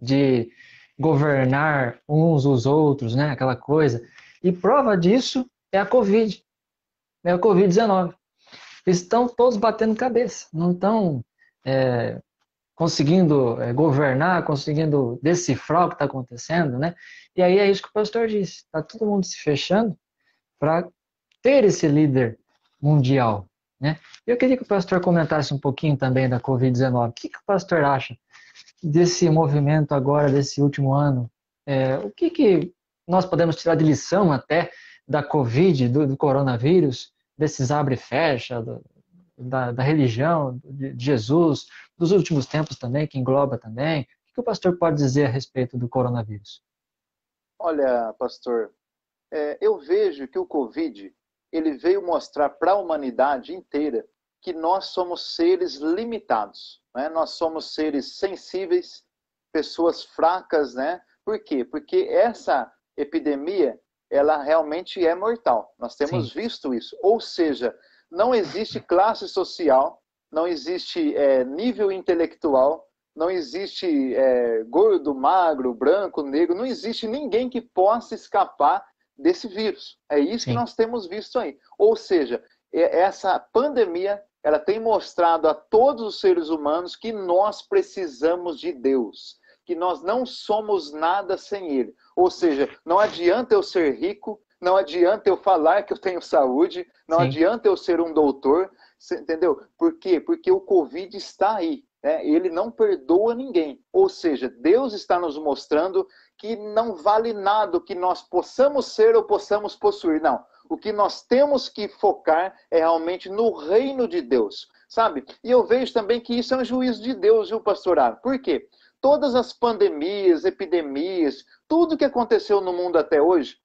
de governar uns os outros, né, aquela coisa. E prova disso é a Covid, é a Covid-19. Estão todos batendo cabeça, não estão conseguindo governar, conseguindo decifrar o que está acontecendo, né? E aí é isso que o pastor disse, está todo mundo se fechando para ter esse líder mundial, né? Eu queria que o pastor comentasse um pouquinho também da Covid-19. O que o pastor acha desse movimento agora, desse último ano? O que nós podemos tirar de lição até da Covid, do coronavírus, desses abre e fecha, da religião, de Jesus, dos últimos tempos também, que engloba também? O que o pastor pode dizer a respeito do coronavírus? Olha, pastor, eu vejo que o Covid ele veio mostrar para a humanidade inteira que nós somos seres limitados, né? Nós somos seres sensíveis, pessoas fracas, né? Por quê? Porque essa epidemia, ela realmente é mortal. Nós temos Sim, visto isso. Ou seja, não existe classe social, não existe nível intelectual, não existe gordo, magro, branco, negro, não existe ninguém que possa escapar desse vírus. É isso que sim, nós temos visto aí. Ou seja, essa pandemia, ela tem mostrado a todos os seres humanos que nós precisamos de Deus, que nós não somos nada sem Ele. Ou seja, não adianta eu ser rico, não adianta eu falar que eu tenho saúde, não sim, adianta eu ser um doutor, entendeu? Por quê? Porque o Covid está aí. Ele não perdoa ninguém. Ou seja, Deus está nos mostrando que não vale nada o que nós possamos ser ou possamos possuir. Não. O que nós temos que focar é realmente no reino de Deus. Sabe? E eu vejo também que isso é um juízo de Deus, viu, pastorado? Por quê? Todas as pandemias, epidemias, tudo que aconteceu no mundo até hoje,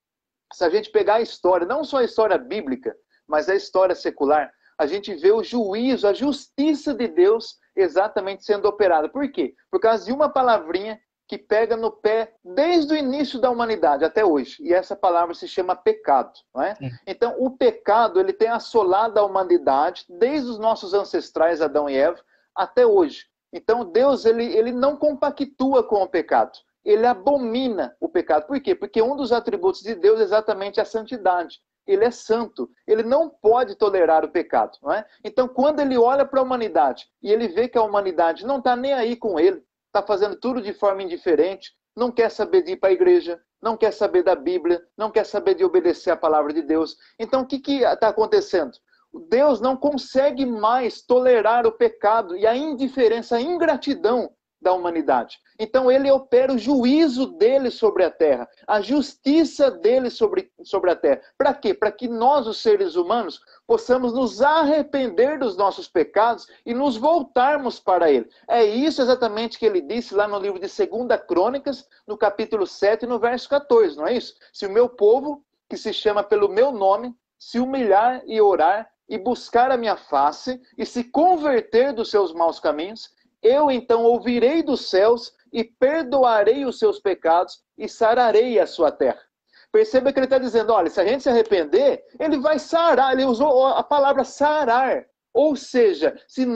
se a gente pegar a história, não só a história bíblica, mas a história secular, a gente vê o juízo, a justiça de Deus exatamente sendo operada. Por quê? Por causa de uma palavrinha que pega no pé desde o início da humanidade até hoje. E essa palavra se chama pecado. Não é? Então, o pecado ele tem assolado a humanidade desde os nossos ancestrais, Adão e Eva, até hoje. Então, Deus ele não compactua com o pecado. Ele abomina o pecado. Por quê? Porque um dos atributos de Deus é exatamente a santidade. Ele é santo. Ele não pode tolerar o pecado. Não é? Então, quando ele olha para a humanidade e ele vê que a humanidade não está nem aí com ele, está fazendo tudo de forma indiferente, não quer saber de ir para a igreja, não quer saber da Bíblia, não quer saber de obedecer a palavra de Deus. Então, o que está acontecendo? Deus não consegue mais tolerar o pecado e a indiferença, a ingratidão da humanidade. Então ele opera o juízo dele sobre a terra, a justiça dele sobre a terra. Para quê? Para que nós, os seres humanos, possamos nos arrepender dos nossos pecados e nos voltarmos para ele. É isso exatamente que ele disse lá no livro de 2 Crônicas, no capítulo 7, no verso 14, não é isso? Se o meu povo, que se chama pelo meu nome, se humilhar e orar e buscar a minha face e se converter dos seus maus caminhos, eu então ouvirei dos céus e perdoarei os seus pecados e sararei a sua terra. Perceba que ele está dizendo, olha, se a gente se arrepender, ele vai sarar. Ele usou a palavra sarar. Ou seja, se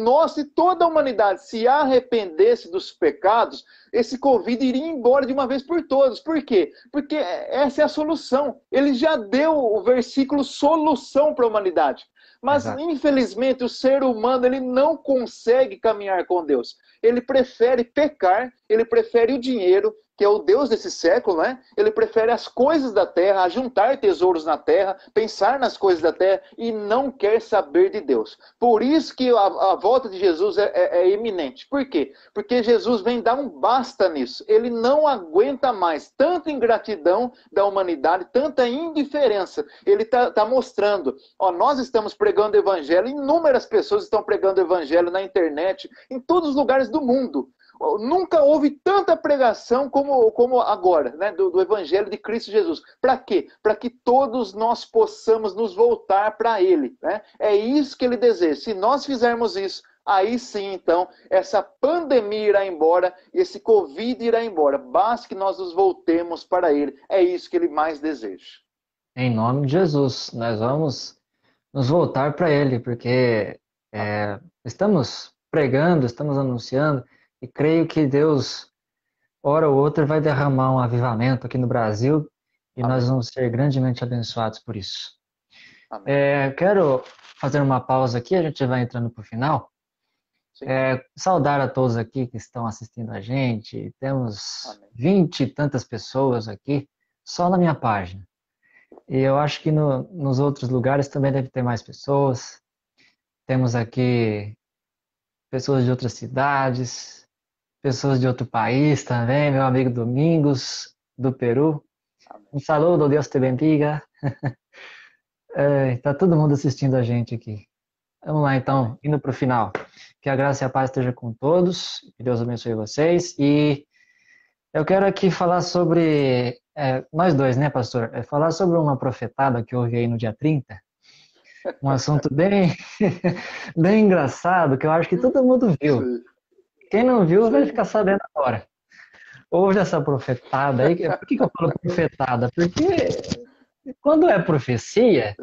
toda a humanidade se arrependesse dos pecados, esse Covid iria embora de uma vez por todas. Por quê? Porque essa é a solução. Ele já deu o versículo solução para a humanidade. Mas, infelizmente, o ser humano ele não consegue caminhar com Deus. Ele prefere pecar, ele prefere o dinheiro, que é o Deus desse século, né? Ele prefere as coisas da terra, ajuntar tesouros na terra, pensar nas coisas da terra e não quer saber de Deus. Por isso que a volta de Jesus é iminente. Por quê? Porque Jesus vem dar um basta nisso. Ele não aguenta mais tanta ingratidão da humanidade, tanta indiferença. Ele está mostrando, ó, nós estamos pregando o evangelho, inúmeras pessoas estão pregando o evangelho na internet, em todos os lugares do mundo. Nunca houve tanta pregação como agora, né, do Evangelho de Cristo Jesus. Para quê? Para que todos nós possamos nos voltar para Ele. Né? É isso que Ele deseja. Se nós fizermos isso, aí sim, então, essa pandemia irá embora, esse Covid irá embora. Basta que nós nos voltemos para Ele. É isso que Ele mais deseja. Em nome de Jesus, nós vamos nos voltar para Ele, porque estamos pregando, estamos anunciando, e creio que Deus, hora ou outra, vai derramar um avivamento aqui no Brasil e Amém. Nós vamos ser grandemente abençoados por isso. Quero fazer uma pausa aqui, a gente vai entrando para o final. Saudar a todos aqui que estão assistindo a gente. Temos Amém. 20 e tantas pessoas aqui, só na minha página. E eu acho que nos outros lugares também deve ter mais pessoas. Temos aqui pessoas de outras cidades, pessoas de outro país também, meu amigo Domingos, do Peru. Um saludo, Deus te bendiga. Tá todo mundo assistindo a gente aqui. Vamos lá então, indo para o final. Que a graça e a paz estejam com todos, que Deus abençoe vocês. E eu quero aqui falar sobre, nós dois, né, pastor? Falar sobre uma profetada que houve aí no dia 30. Um assunto bem, bem engraçado, que eu acho que todo mundo viu. Quem não viu vai ficar sabendo agora. Houve essa profetada aí. Por que eu falo profetada? Porque quando é profecia,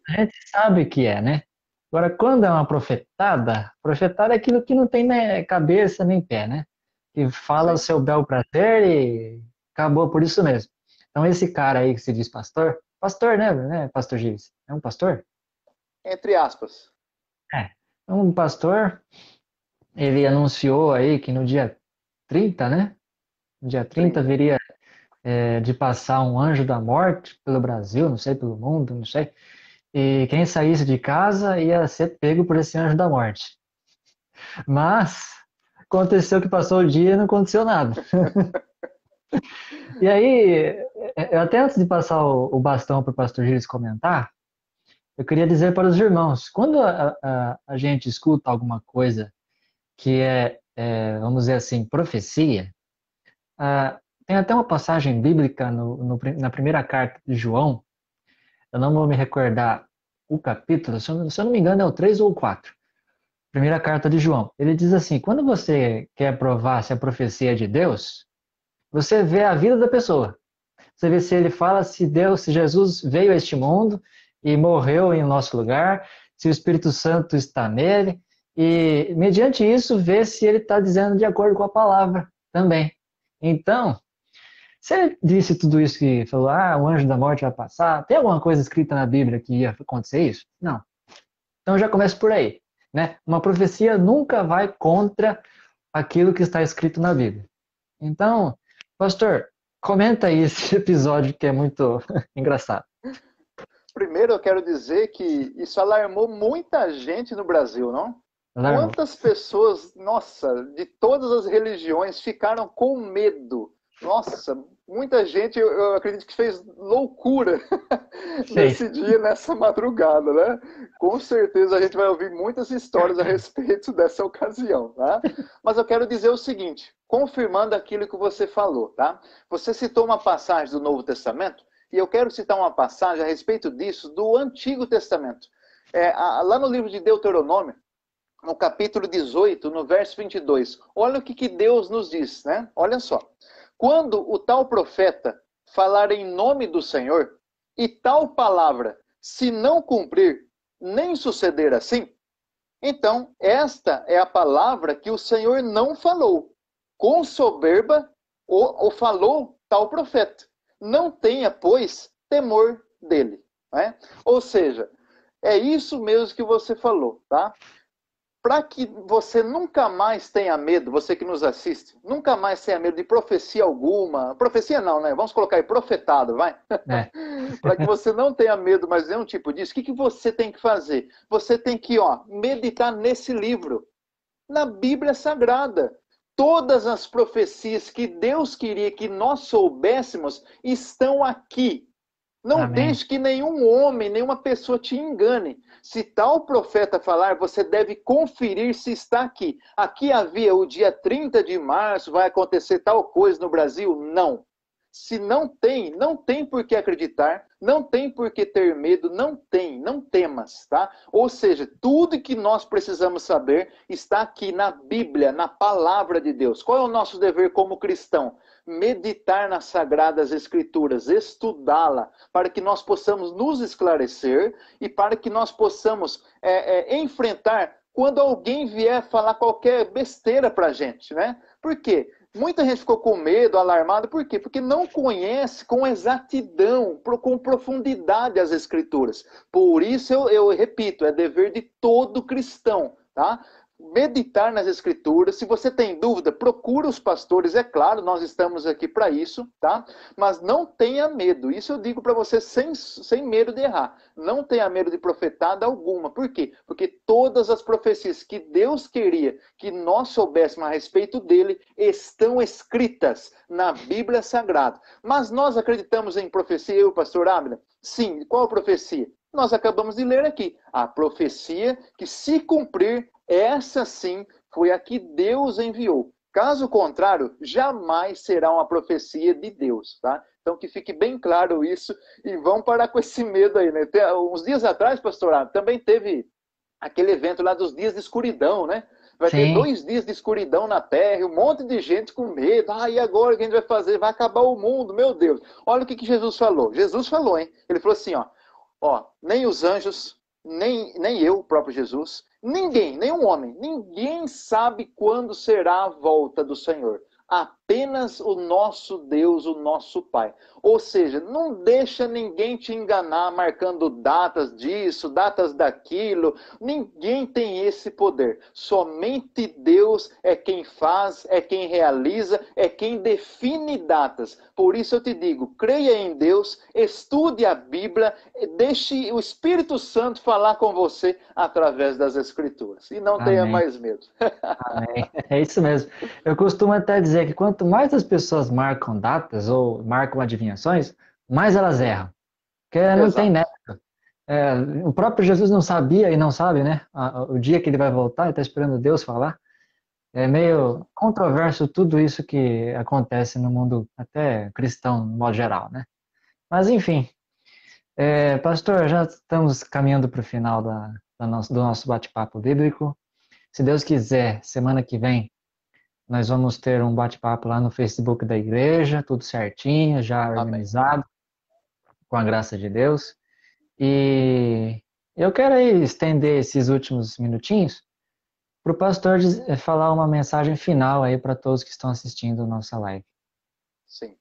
a gente sabe que é, né? Agora, quando é uma profetada é aquilo que não tem nem cabeça nem pé, né? Que fala o seu bel prazer e acabou por isso mesmo. Então, esse cara aí que se diz pastor, né, pastor Gives? É um pastor? Entre aspas. Um pastor, ele anunciou aí que no dia 30, né? No dia 30 viria de passar um anjo da morte pelo Brasil, não sei, pelo mundo, não sei. E quem saísse de casa ia ser pego por esse anjo da morte. Mas aconteceu que passou o dia e não aconteceu nada. E aí, até antes de passar o bastão para o pastor Gilles comentar, eu queria dizer para os irmãos, quando a gente escuta alguma coisa que vamos dizer assim, profecia, tem até uma passagem bíblica na primeira carta de João, eu não vou me recordar o capítulo, se eu não me engano é o 3 ou o 4, primeira carta de João. Ele diz assim, quando você quer provar se a profecia é de Deus, Você vê a vida da pessoa. Você vê se ele fala se Deus, se Jesus veio a este mundo e morreu em nosso lugar, se o Espírito Santo está nele, e mediante isso vê se ele está dizendo de acordo com a palavra também. Então, se ele disse tudo isso que falou, o anjo da morte vai passar, tem alguma coisa escrita na Bíblia que ia acontecer isso? Não. Então já começa por aí, né? Uma profecia nunca vai contra aquilo que está escrito na Bíblia. Então, pastor, comenta aí esse episódio que é muito engraçado. Primeiro, eu quero dizer que isso alarmou muita gente no Brasil, não? Alarmou. Quantas pessoas, nossa, de todas as religiões ficaram com medo? Nossa, muita gente, eu acredito que fez loucura nesse dia, nessa madrugada, né? Com certeza a gente vai ouvir muitas histórias a respeito dessa ocasião, tá? Mas eu quero dizer o seguinte, confirmando aquilo que você falou, tá? Você citou uma passagem do Novo Testamento, e eu quero citar uma passagem a respeito disso do Antigo Testamento. Lá no livro de Deuteronômio, no capítulo 18, no verso 22, olha o que Deus nos diz, né? Olha só. Quando o tal profeta falar em nome do Senhor, e tal palavra se não cumprir, nem suceder assim, então esta é a palavra que o Senhor não falou. Com soberba o falou tal profeta. Não tenha, pois, temor dele. Né? Ou seja, é isso mesmo que você falou, tá? Para que você nunca mais tenha medo, você que nos assiste, nunca mais tenha medo de profecia alguma, profecia não, né? Vamos colocar aí profetado, vai? Para que você não tenha medo mais de nenhum tipo disso, o que você tem que fazer? Você tem que meditar nesse livro, na Bíblia Sagrada. Todas as profecias que Deus queria que nós soubéssemos estão aqui. Não Amém. deixe que nenhum homem, nenhuma pessoa te engane. Se tal profeta falar, você deve conferir se está aqui. Aqui havia o dia 30 de março, vai acontecer tal coisa no Brasil? Não. Se não tem por que acreditar, não tem por que ter medo, não temas, tá? Ou seja, tudo que nós precisamos saber está aqui na Bíblia, na palavra de Deus. Qual é o nosso dever como cristão? Meditar nas Sagradas Escrituras, estudá-la, para que nós possamos nos esclarecer e para que nós possamos enfrentar quando alguém vier falar qualquer besteira para a gente, né? Por quê? Muita gente ficou com medo, alarmada, por quê? Porque não conhece com exatidão, com profundidade as Escrituras. Por isso, eu repito, é dever de todo cristão, tá? Meditar nas Escrituras. Se você tem dúvida, procura os pastores, é claro, nós estamos aqui para isso, tá? Mas não tenha medo, isso eu digo para você sem medo de errar. Não tenha medo de profetada alguma. Por quê? Porque todas as profecias que Deus queria que nós soubéssemos a respeito dele estão escritas na Bíblia Sagrada. Mas nós acreditamos em profecia, eu, pastor Ávila? Sim, qual profecia? Nós acabamos de ler aqui. A profecia que, se cumprir, essa sim foi a que Deus enviou. Caso contrário, jamais será uma profecia de Deus, tá? Então que fique bem claro isso e vão parar com esse medo aí, né? Uns dias atrás, pastor, também teve aquele evento lá dos dias de escuridão, né? Vai ter 2 dias de escuridão na Terra, um monte de gente com medo. E agora o que a gente vai fazer? Vai acabar o mundo, meu Deus. Olha o que Jesus falou. Jesus falou, hein? Ele falou assim, nem os anjos, nem eu, o próprio Jesus, ninguém, nenhum homem, ninguém sabe quando será a volta do Senhor. Apenas o nosso Deus, o nosso Pai. Ou seja, não deixa ninguém te enganar marcando datas disso, datas daquilo. Ninguém tem esse poder. Somente Deus é quem faz, é quem realiza, é quem define datas. Por isso eu te digo, creia em Deus, estude a Bíblia, deixe o Espírito Santo falar com você através das Escrituras. E não tenha mais medo. Amém. É isso mesmo. Eu costumo até dizer que quanto mais as pessoas marcam datas ou marcam adivinhações, mais elas erram. Porque não tem nexo. O próprio Jesus não sabia e não sabe, né? O dia que ele vai voltar, ele está esperando Deus falar. É meio controverso tudo isso que acontece no mundo até cristão, no modo geral, né? Mas enfim, pastor, já estamos caminhando para o final do nosso bate-papo bíblico. Se Deus quiser, semana que vem, nós vamos ter um bate-papo lá no Facebook da igreja, tudo certinho, já Amém. organizado, com a graça de Deus. E eu quero aí estender esses últimos minutinhos para o pastor falar uma mensagem final aí para todos que estão assistindo a nossa live. Sim.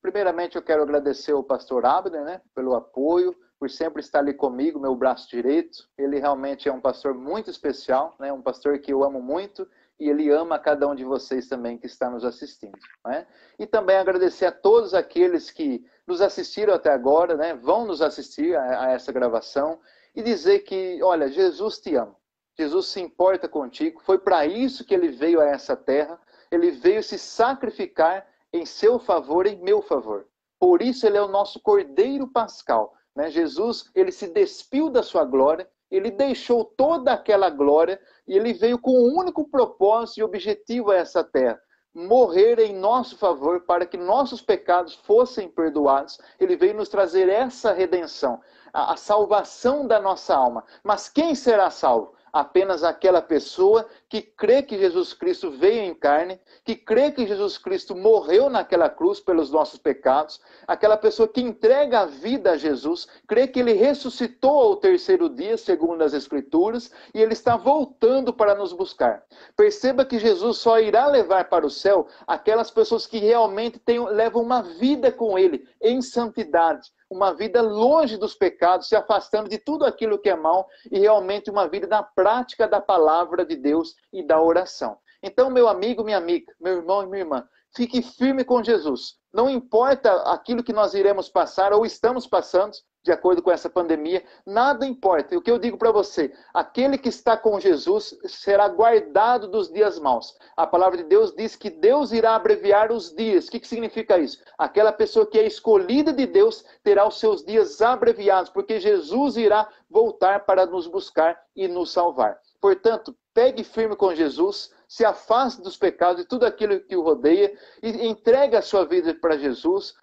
Primeiramente, eu quero agradecer ao pastor Abner, né, pelo apoio, por sempre estar ali comigo, meu braço direito. Ele realmente é um pastor muito especial, né, um pastor que eu amo muito, e ele ama cada um de vocês também que está nos assistindo. Né? E também agradecer a todos aqueles que nos assistiram até agora, né, vão nos assistir a essa gravação, e dizer que, olha, Jesus te ama. Jesus se importa contigo, foi para isso que ele veio a essa terra, ele veio se sacrificar em seu favor, em meu favor. Por isso ele é o nosso Cordeiro Pascal. Né? Jesus, ele se despiu da sua glória, ele deixou toda aquela glória e ele veio com um único propósito e objetivo a essa terra: morrer em nosso favor para que nossos pecados fossem perdoados. Ele veio nos trazer essa redenção, a salvação da nossa alma. Mas quem será salvo? Apenas aquela pessoa que crê que Jesus Cristo veio em carne, que crê que Jesus Cristo morreu naquela cruz pelos nossos pecados, aquela pessoa que entrega a vida a Jesus, crê que ele ressuscitou ao terceiro dia, segundo as Escrituras, e ele está voltando para nos buscar. Perceba que Jesus só irá levar para o céu aquelas pessoas que realmente levam uma vida com ele, em santidade, uma vida longe dos pecados, se afastando de tudo aquilo que é mal e realmente uma vida na prática da palavra de Deus e da oração. Então, meu amigo, minha amiga, meu irmão e minha irmã, fique firme com Jesus. Não importa aquilo que nós iremos passar ou estamos passando, de acordo com essa pandemia, nada importa. E o que eu digo para você, aquele que está com Jesus será guardado dos dias maus. A palavra de Deus diz que Deus irá abreviar os dias. O que significa isso? Aquela pessoa que é escolhida de Deus terá os seus dias abreviados, porque Jesus irá voltar para nos buscar e nos salvar. Portanto, pegue firme com Jesus, se afaste dos pecados e tudo aquilo que o rodeia e entregue a sua vida para Jesus,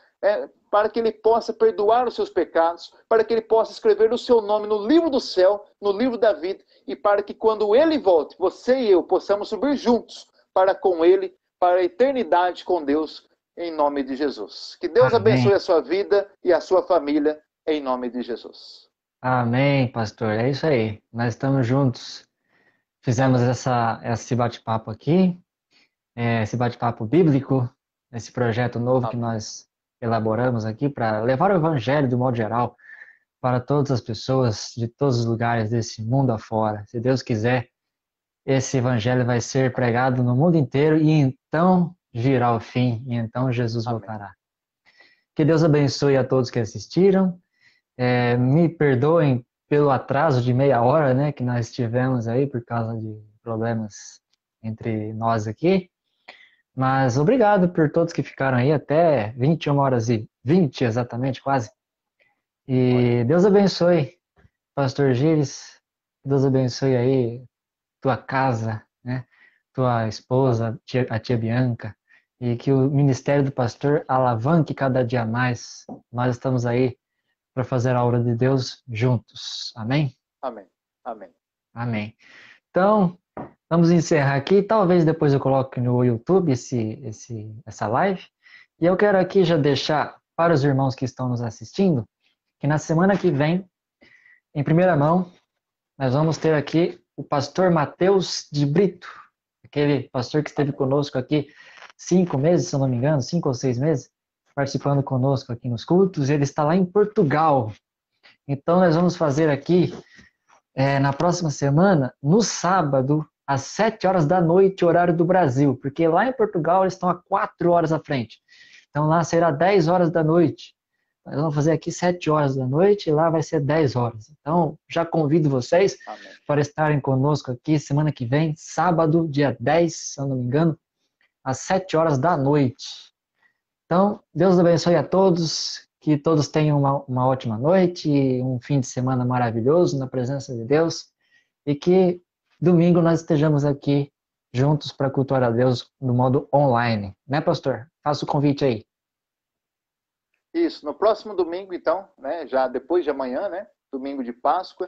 para que ele possa perdoar os seus pecados, para que ele possa escrever o seu nome no livro do céu, no livro da vida, e para que quando ele volte, você e eu possamos subir juntos para com ele, para a eternidade com Deus, em nome de Jesus. Que Deus Amém. abençoe a sua vida e a sua família, em nome de Jesus. Amém, pastor. É isso aí. Nós estamos juntos. Fizemos esse bate-papo aqui, esse bate-papo bíblico, esse projeto novo que Amém. nós elaboramos aqui para levar o evangelho, do modo geral, para todas as pessoas de todos os lugares desse mundo afora. Se Deus quiser, esse evangelho vai ser pregado no mundo inteiro e então virá o fim, e então Jesus Amém. voltará. Que Deus abençoe a todos que assistiram. Me perdoem pelo atraso de meia hora, né, que nós tivemos aí por causa de problemas entre nós aqui. Mas obrigado por todos que ficaram aí até 21h20 exatamente, quase. E Deus abençoe, Pastor Gires. Deus abençoe aí tua casa, né? Tua esposa, a tia Bianca. E que o ministério do pastor alavanque cada dia mais. Nós estamos aí para fazer a obra de Deus juntos. Amém? Amém. Amém. Amém. Então, vamos encerrar aqui. Talvez depois eu coloque no YouTube essa live. E eu quero aqui já deixar para os irmãos que estão nos assistindo que na semana que vem, em primeira mão, nós vamos ter aqui o pastor Mateus de Brito, aquele pastor que esteve conosco aqui 5 meses, se eu não me engano, 5 ou 6 meses, participando conosco aqui nos cultos. Ele está lá em Portugal. Então nós vamos fazer aqui, na próxima semana, no sábado, às 7 horas da noite, horário do Brasil, porque lá em Portugal eles estão a 4 horas à frente. Então lá será 10 horas da noite. Nós vamos fazer aqui 7 horas da noite e lá vai ser 10 horas. Então, já convido vocês para estarem conosco aqui semana que vem, sábado, dia 10, se eu não me engano, às 7 horas da noite. Então, Deus abençoe a todos, que todos tenham uma ótima noite, um fim de semana maravilhoso na presença de Deus e que domingo nós estejamos aqui juntos para cultuar a Deus no modo online. Né, pastor? Faça o convite aí. Isso, no próximo domingo, então, né, já depois de amanhã, né, domingo de Páscoa,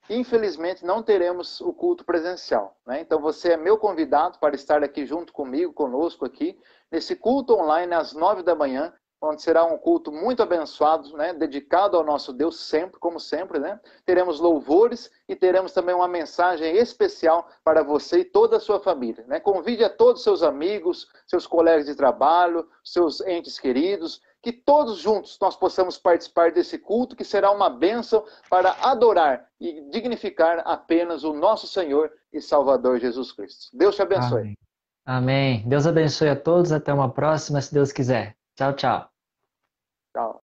infelizmente não teremos o culto presencial, né? Então você é meu convidado para estar aqui junto comigo, conosco aqui, nesse culto online às 9 da manhã, onde será um culto muito abençoado, né? Dedicado ao nosso Deus sempre, como sempre, né? Teremos louvores e teremos também uma mensagem especial para você e toda a sua família, né? Convide a todos os seus amigos, seus colegas de trabalho, seus entes queridos, que todos juntos nós possamos participar desse culto, que será uma bênção para adorar e dignificar apenas o nosso Senhor e Salvador Jesus Cristo. Deus te abençoe. Amém. Amém. Deus abençoe a todos. Até uma próxima, se Deus quiser. Tchau, tchau. Tchau.